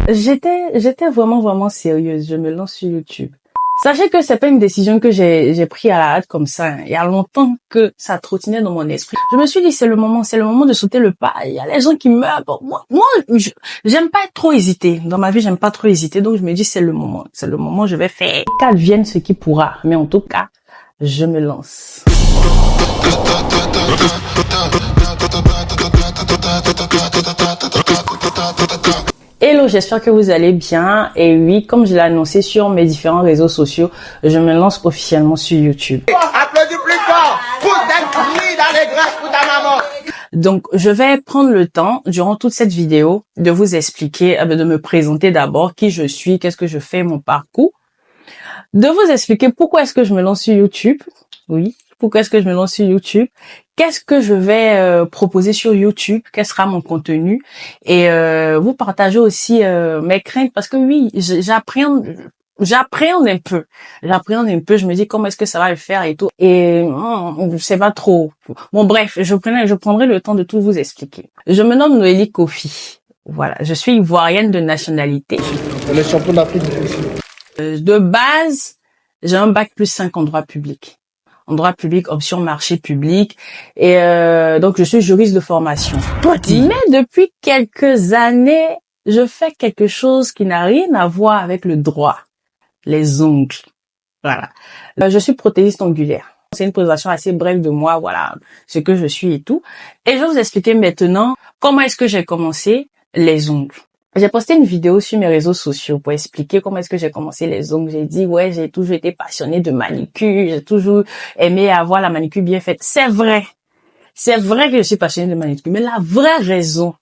J'étais vraiment sérieuse. Je me lance sur YouTube. Sachez que c'est pas une décision que j'ai prise à la hâte comme ça. Il y a longtemps que ça trottinait dans mon esprit. Je me suis dit c'est le moment de sauter le pas. Il y a les gens qui meurent. Bon, moi, j'aime pas trop hésiter. Dans ma vie, j'aime pas trop hésiter. Donc je me dis c'est le moment, je vais faire. Qu'advienne ce qui pourra. Mais en tout cas, je me lance. Hello, j'espère que vous allez bien. Et oui, comme je l'ai annoncé sur mes différents réseaux sociaux, je me lance officiellement sur YouTube. Applaudis plus fort. Pousse d'un cri d'allégresse pour ta maman. Donc, je vais prendre le temps, durant toute cette vidéo, de vous expliquer, de me présenter d'abord qui je suis, qu'est-ce que je fais, mon parcours. De vous expliquer pourquoi est-ce que je me lance sur YouTube. Oui, pourquoi est-ce que je me lance sur YouTube. Qu'est-ce que je vais proposer sur YouTube, quel sera mon contenu, et vous partager aussi mes craintes, parce que oui, j'appréhende un peu, je me dis comment est-ce que ça va le faire et tout, et je sais pas trop. Bon bref, je prendrai le temps de tout vous expliquer. Je me nomme Noélie Kofi, voilà, je suis ivoirienne de nationalité. Le champion d'Afrique de base, j'ai un bac plus 5 en droit public. En droit public, option marché public. Et donc, je suis juriste de formation. Mais depuis quelques années, je fais quelque chose qui n'a rien à voir avec le droit. Les ongles. Voilà. Je suis prothésiste ongulaire. C'est une présentation assez brève de moi, voilà, ce que je suis et tout. Et je vais vous expliquer maintenant comment est-ce que j'ai commencé les ongles. J'ai posté une vidéo sur mes réseaux sociaux pour expliquer comment est-ce que j'ai commencé les ongles. J'ai dit, ouais, j'ai toujours été passionnée de manicure, j'ai toujours aimé avoir la manicure bien faite. C'est vrai que je suis passionnée de manicure, mais la vraie raison,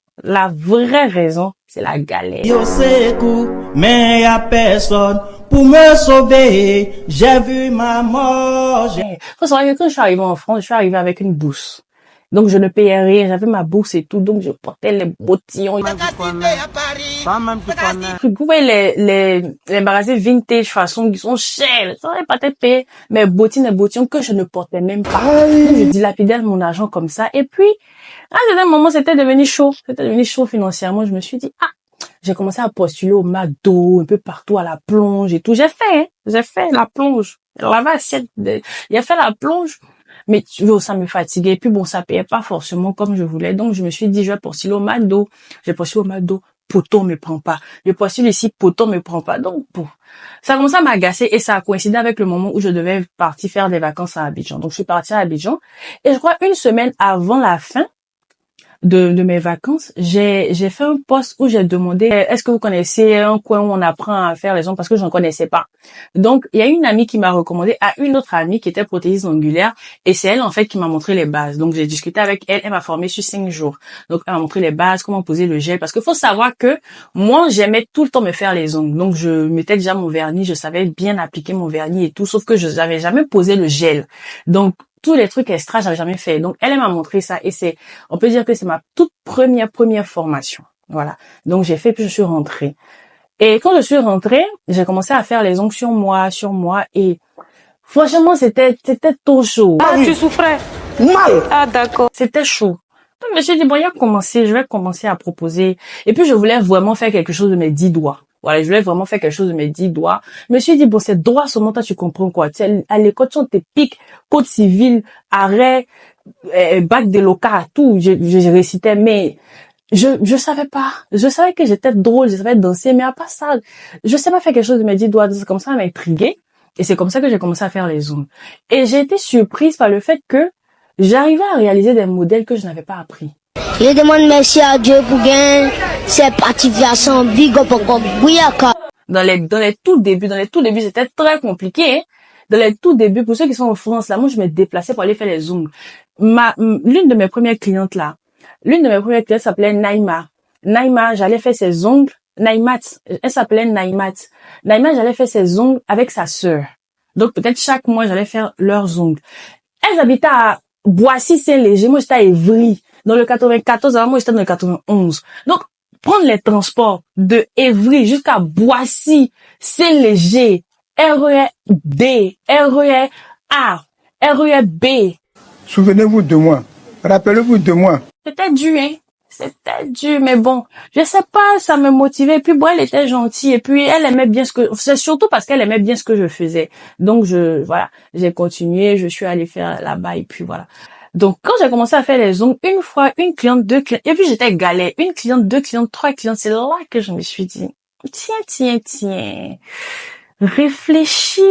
c'est la galère. Yo sais où, mais y a personne pour me sauver. J'ai vu ma mort. Faut savoir que quand je suis arrivée en France, je suis arrivée avec une bourse. Donc, je ne payais rien. J'avais ma bourse et tout. Donc, je portais les bottillons. Vous voyez les magasins vintage façon qui sont chers. Ça n'aurait pas été payé. Mes bottines et bottillons que je ne portais même pas. Donc, je dilapidais mon argent comme ça. Et puis, à un certain moment, c'était devenu chaud. Financièrement. Je me suis dit, j'ai commencé à postuler au McDo, un peu partout à la plonge et tout. J'ai fait la plonge. J'ai fait la plonge. Mais ça me fatiguait. Et puis bon, ça payait pas forcément comme je voulais. Donc, je me suis dit, je vais postuler au McDo. J'ai postulé au McDo. Poton me prend pas. Je postule ici, Poton me prend pas. Donc, ça a commencé à m'agacer et ça a coïncidé avec le moment où je devais partir faire des vacances à Abidjan. Donc, je suis partie à Abidjan. Et je crois une semaine avant la fin de mes vacances, j'ai fait un post où j'ai demandé est-ce que vous connaissez un coin où on apprend à faire les ongles, parce que je n'en connaissais pas. Donc il y a une amie qui m'a recommandé à une autre amie qui était prothésiste ongulaire, et c'est elle en fait qui m'a montré les bases. Donc j'ai discuté avec elle, elle m'a formé sur 5 jours. Donc elle m'a montré les bases, comment poser le gel, parce qu'il faut savoir que moi j'aimais tout le temps me faire les ongles. Donc je mettais déjà mon vernis, je savais bien appliquer mon vernis et tout, sauf que je n'avais jamais posé le gel. Donc tous les trucs extra, j'avais jamais fait. Donc, elle m'a montré ça et on peut dire que c'est ma toute première formation. Voilà. Donc, j'ai fait puis je suis rentrée. Et quand je suis rentrée, j'ai commencé à faire les ongles sur moi et franchement, c'était trop chaud. Ah, tu souffrais? Mal. Ah, d'accord. C'était chaud. Donc, je me suis dit, bon, je vais commencer à proposer. Et puis, je voulais vraiment faire quelque chose de mes 10 doigts. Voilà, je voulais vraiment faire quelque chose de mes 10 doigts. Je me suis dit, bon, c'est droit seulement, toi, tu comprends quoi. Tu sais, à l'école, on te pique, code civil, arrêt, bac de local, tout. Je récitais, mais je savais pas. Je savais que j'étais drôle, je savais danser, mais à part ça, je sais pas faire quelque chose de mes 10 doigts. C'est comme ça, ça m'a intriguée. Et c'est comme ça que j'ai commencé à faire les ongles. Et j'ai été surprise par le fait que j'arrivais à réaliser des modèles que je n'avais pas appris. Je demande merci à Dieu pour gagner cette participation big up encore. Dans les tout débuts, c'était très compliqué. Hein? Dans les tout débuts, pour ceux qui sont en France, là, moi, je me déplaçais pour aller faire les ongles. L'une de mes premières clientes s'appelait Naïma. Naïma, j'allais faire ses ongles. Naïmat, elle s'appelait Naïmat. Naïma, j'allais faire ses ongles avec sa sœur. Donc, peut-être chaque mois, j'allais faire leurs ongles. Elles habitaient à Boissy-Saint-Léger. Moi, j'étais à Évry. Dans le 94, moi, j'étais dans le 91. Donc, prendre les transports de Évry jusqu'à Boissy, Saint-Léger, RER D, RER A, RER B. Souvenez-vous de moi. Rappelez-vous de moi. C'était dur, hein. C'était dur, mais bon, je sais pas, ça me motivait. Et puis bon, elle était gentille. Et puis elle aimait bien c'est surtout parce qu'elle aimait bien ce que je faisais. Donc voilà, j'ai continué, je suis allée faire là-bas et puis voilà. Donc quand j'ai commencé à faire les ongles, une fois, une cliente, deux clientes, et puis j'étais galère. Une cliente, deux clientes, trois clientes. C'est là que je me suis dit, tiens. Réfléchis,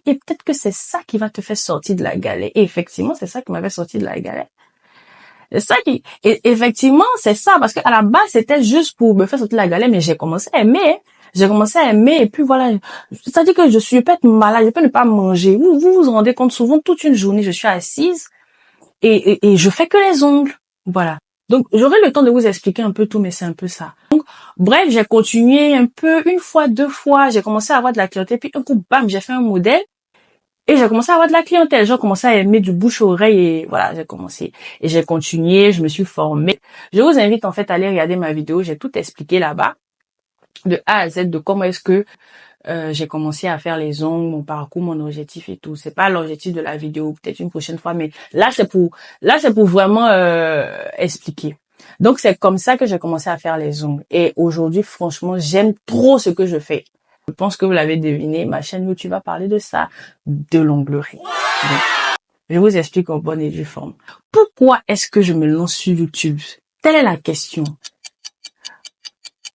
et peut-être que c'est ça qui va te faire sortir de la galère. Et effectivement, c'est ça qui m'avait sorti de la galère. C'est ça et effectivement, c'est ça, parce qu'à la base, c'était juste pour me faire sortir de la galère, mais j'ai commencé à aimer, et puis voilà. C'est-à-dire que je peux être malade, je peux ne pas manger. Vous rendez compte, souvent, toute une journée, je suis assise, et je fais que les ongles. Voilà. Donc, j'aurai le temps de vous expliquer un peu tout, mais c'est un peu ça. Donc, bref, j'ai continué un peu, une fois, deux fois, j'ai commencé à avoir de la clientèle, puis un coup, bam, j'ai fait un modèle, et j'ai commencé à avoir de la clientèle. Les gens commençaient à aimer du bouche-oreille, et voilà, j'ai commencé. Et j'ai continué, je me suis formée. Je vous invite, en fait, à aller regarder ma vidéo, j'ai tout expliqué là-bas, de A à Z, de comment est-ce que j'ai commencé à faire les ongles, mon parcours, mon objectif et tout. C'est pas l'objectif de la vidéo, peut-être une prochaine fois, mais là c'est pour vraiment expliquer. Donc c'est comme ça que j'ai commencé à faire les ongles. Et aujourd'hui, franchement, j'aime trop ce que je fais. Je pense que vous l'avez deviné, ma chaîne YouTube va parler de ça, de l'onglerie. Donc, je vous explique en bonne et due forme. Pourquoi est-ce que je me lance sur YouTube? Telle est la question.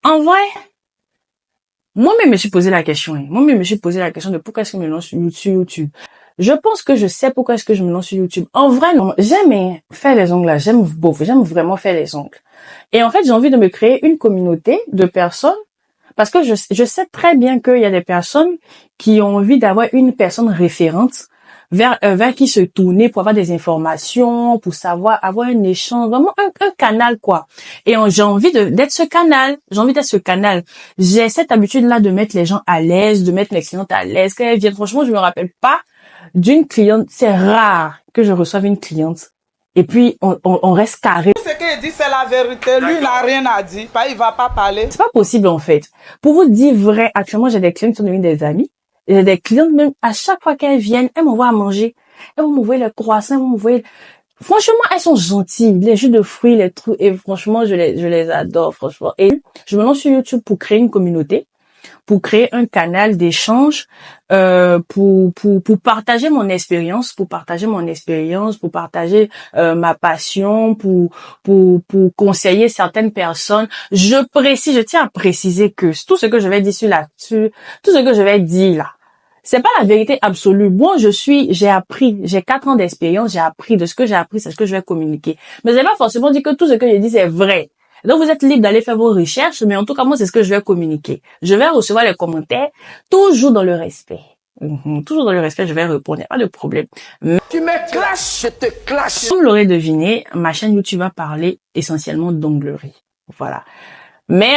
En vrai, moi-même me suis posé la question. Moi-même me suis posé la question de pourquoi est-ce que je me lance sur YouTube. Je pense que je sais pourquoi est-ce que je me lance sur YouTube. En vrai, non. J'aime faire les ongles là. J'aime vraiment faire les ongles. Et en fait, j'ai envie de me créer une communauté de personnes parce que je sais très bien qu'il y a des personnes qui ont envie d'avoir une personne référente vers qui se tourner pour avoir des informations, pour savoir avoir un échange, vraiment un canal quoi. Et j'ai envie d'être ce canal. J'ai envie d'être ce canal. J'ai cette habitude là de mettre les gens à l'aise, de mettre mes clientes à l'aise. Quand elles viennent, franchement, je me rappelle pas d'une cliente. C'est rare que je reçoive une cliente. Et puis on reste carré. Ce qu'il dit c'est la vérité. Lui n'a rien à dire. Il va pas parler. C'est pas possible en fait. Pour vous dire vrai, actuellement j'ai des clientes qui sont devenues des amis. J'ai des clientes même, à chaque fois qu'elles viennent, elles m'envoient à manger. Elles vont m'envoyer les croissants, elles vont m'envoyer... Franchement, elles sont gentilles. Les jus de fruits, les trucs. Et franchement, je les adore, franchement. Et je me lance sur YouTube pour créer une communauté, pour créer un canal d'échange, pour partager mon expérience, pour partager ma passion, pour conseiller certaines personnes. Je tiens à préciser que tout ce que je vais dire tout ce que je vais dire là, c'est pas la vérité absolue. Moi, j'ai 4 ans d'expérience, j'ai appris de ce que j'ai appris, c'est ce que je vais communiquer. Mais c'est pas forcément dit que tout ce que je dis c'est vrai. Donc, vous êtes libre d'aller faire vos recherches, mais en tout cas, moi, c'est ce que je vais communiquer. Je vais recevoir les commentaires, toujours dans le respect. Toujours dans le respect, je vais répondre, il n'y a pas de problème. Mais, Tu me clashes, je te clash. comme vous l'aurez deviné, ma chaîne YouTube va parler essentiellement d'onglerie. Voilà. Mais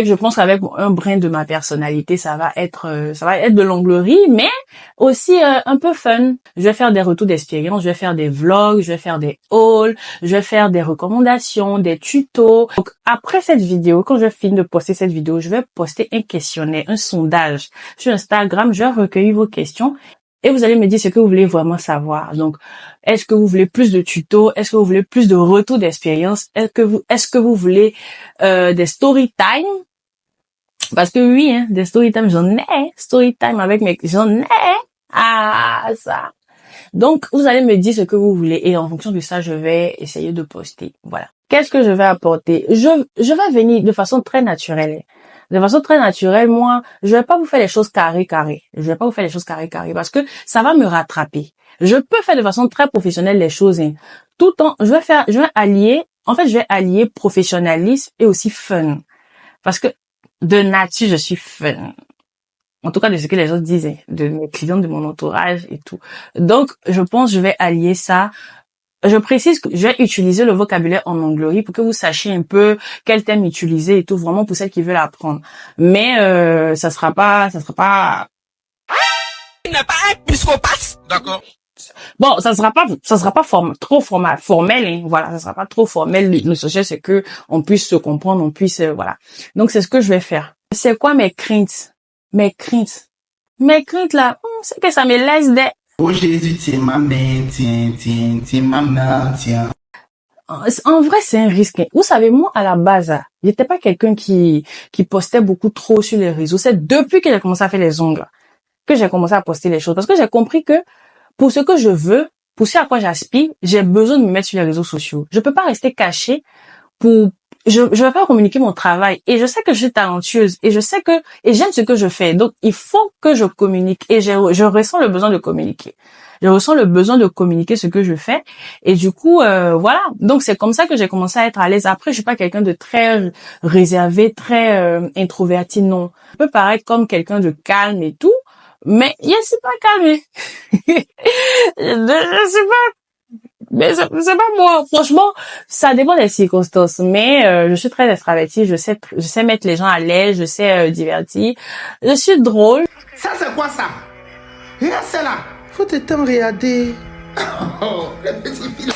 je pense qu'avec un brin de ma personnalité, ça va être de l'onglerie, mais aussi un peu fun. Je vais faire des retours d'expérience, je vais faire des vlogs, je vais faire des hauls, je vais faire des recommandations, des tutos. Donc après cette vidéo, quand je finis de poster cette vidéo, je vais poster un questionnaire, un sondage sur Instagram. Je vais recueillir vos questions. Et vous allez me dire ce que vous voulez vraiment savoir. Donc, est-ce que vous voulez plus de tutos? Est-ce que vous voulez plus de retours d'expérience? Est-ce que vous voulez des story time? Parce que oui, des story time, j'en ai. Story time j'en ai. Ah, ça. Donc, vous allez me dire ce que vous voulez et en fonction de ça, je vais essayer de poster. Voilà. Qu'est-ce que je vais apporter? Je vais venir de façon très naturelle. De façon très naturelle, moi, je vais pas vous faire les choses carré. Je vais pas vous faire les choses carré parce que ça va me rattraper. Je peux faire de façon très professionnelle les choses, tout en, je vais allier professionnalisme et aussi fun. Parce que de nature, je suis fun. En tout cas, de ce que les autres disent, de mes clients, de mon entourage et tout. Donc, je pense que je vais allier ça. Je précise que je vais utiliser le vocabulaire en onglerie pour que vous sachiez un peu quel thème utiliser et tout, vraiment pour celles qui veulent apprendre. Mais ça sera pas. Il n'est pas un psychopathe. D'accord. Bon, ça sera pas trop formel, voilà, ça sera pas trop formel. Le sujet, c'est que on puisse se comprendre, voilà. Donc c'est ce que je vais faire. C'est quoi mes craintes là, c'est que ça me laisse des... Oh Jésus, tiens ma main, tiens ma main, tiens. En vrai, c'est un risque. Vous savez, moi, à la base, j'étais pas quelqu'un qui postait beaucoup trop sur les réseaux. C'est depuis que j'ai commencé à faire les ongles que j'ai commencé à poster les choses. Parce que j'ai compris que pour ce que je veux, pour ce à quoi j'aspire, j'ai besoin de me mettre sur les réseaux sociaux. Je peux pas rester cachée je vais pas communiquer mon travail. Et je sais que je suis talentueuse. Et je sais et j'aime ce que je fais. Donc, il faut que je communique. Et je ressens le besoin de communiquer. Je ressens le besoin de communiquer ce que je fais. Et du coup, voilà. Donc, c'est comme ça que j'ai commencé à être à l'aise. Après, je suis pas quelqu'un de très réservé, très introverti, non. Je peux paraître comme quelqu'un de calme et tout. Mais, c'est pas calme. Je sais pas. Mais c'est pas moi. Franchement, ça dépend des circonstances. Mais je suis très extravertie. Je sais mettre les gens à l'aise. Je sais divertir. Je suis drôle. Ça, c'est quoi ça? Regarde celle-là. Faut te temps regarder. Oh, le petit fil.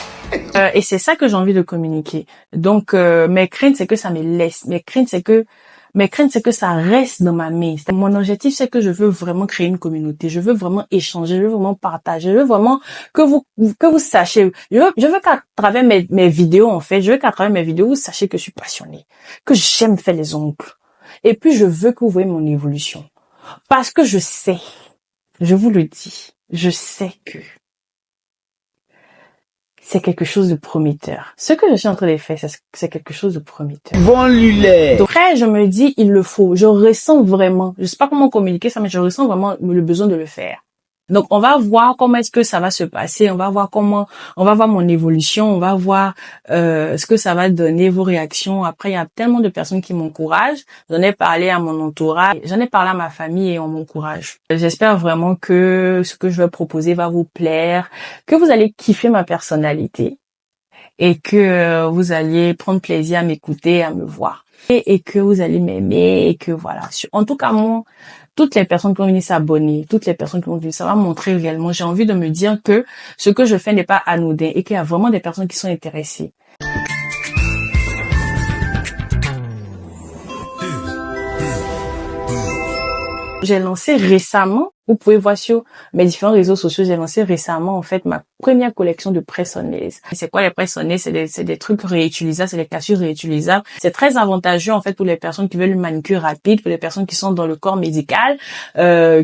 Et c'est ça que j'ai envie de communiquer. Donc, mes craintes, c'est que ça me laisse. Mes craintes, c'est que ça reste dans ma main. Mon objectif, c'est que je veux vraiment créer une communauté. Je veux vraiment échanger. Je veux vraiment partager. Je veux vraiment que vous sachiez. Je veux qu'à travers mes vidéos, en fait, vous sachiez que je suis passionnée. Que j'aime faire les ongles. Et puis, je veux que vous voyez mon évolution. Parce que je sais, je vous le dis, je sais que c'est quelque chose de prometteur. Ce que je suis en train de faire, c'est quelque chose de prometteur. Bon Lulé. Donc après, je me dis, il le faut. Je ressens vraiment, je sais pas comment communiquer ça, mais je ressens vraiment le besoin de le faire. Donc, on va voir comment est-ce que ça va se passer. On va voir mon évolution. On va voir ce que ça va donner, vos réactions. Après, il y a tellement de personnes qui m'encouragent. J'en ai parlé à mon entourage. J'en ai parlé à ma famille et on m'encourage. J'espère vraiment que ce que je vais proposer va vous plaire, que vous allez kiffer ma personnalité et que vous alliez prendre plaisir à m'écouter, à me voir. Et que vous allez m'aimer et que voilà. En tout cas, moi, toutes les personnes qui vont venir s'abonner, toutes les personnes qui vont venir, ça va montrer réellement. J'ai envie de me dire que ce que je fais n'est pas anodin et qu'il y a vraiment des personnes qui sont intéressées. J'ai lancé récemment, vous pouvez voir sur mes différents réseaux sociaux, j'ai lancé récemment en fait ma première collection de presse-on-nails. C'est quoi les presse-on-nails? C'est des trucs réutilisables, c'est des cassures réutilisables. C'est très avantageux en fait pour les personnes qui veulent une manucure rapide, pour les personnes qui sont dans le corps médical,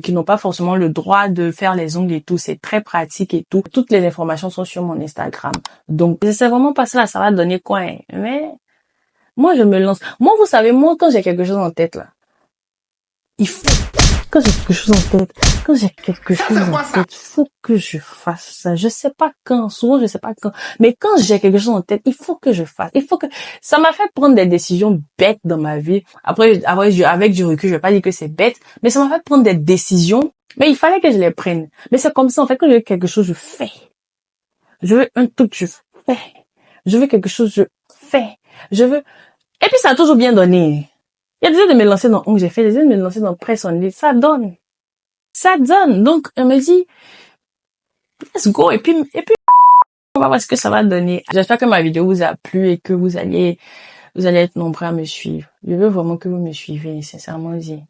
qui n'ont pas forcément le droit de faire les ongles et tout. C'est très pratique et tout. Toutes les informations sont sur mon Instagram. Donc c'est vraiment pas ça, ça va donner quoi, hein. Mais moi je me lance. Moi vous savez, moi quand j'ai quelque chose en tête là, il faut quand j'ai quelque chose en tête, faut que je fasse ça. Je sais pas quand, souvent je sais pas quand, mais quand j'ai quelque chose en tête, il faut que je fasse. Ça m'a fait prendre des décisions bêtes dans ma vie. Après, avec du recul, je vais pas dire que c'est bête, mais ça m'a fait prendre des décisions, mais il fallait que je les prenne. Mais c'est comme ça, en fait, quand je veux quelque chose, je fais. Je veux un truc, je fais. Je veux quelque chose, je fais. Et puis ça a toujours bien donné. Il y a des idées de me lancer dans j'ai fait des idées de me lancer dans presse-on-nails. Ça donne. Donc, on me dit, let's go. Et puis, on va voir ce que ça va donner. J'espère que ma vidéo vous a plu et que vous allez être nombreux à me suivre. Je veux vraiment que vous me suivez, sincèrement dit.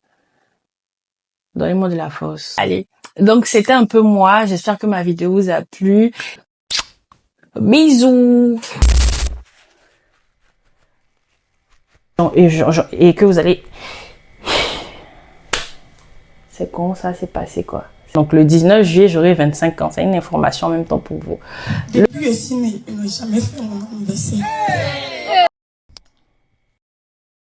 Donnez-moi de la force. Allez. Donc, c'était un peu moi. J'espère que ma vidéo vous a plu. Bisous. Et que vous allez... C'est con, ça s'est passé quoi. Donc le 19 juillet, j'aurai 25 ans. C'est une information en même temps pour vous. Depuis aussi, mais il n'a jamais fait mon anniversaire.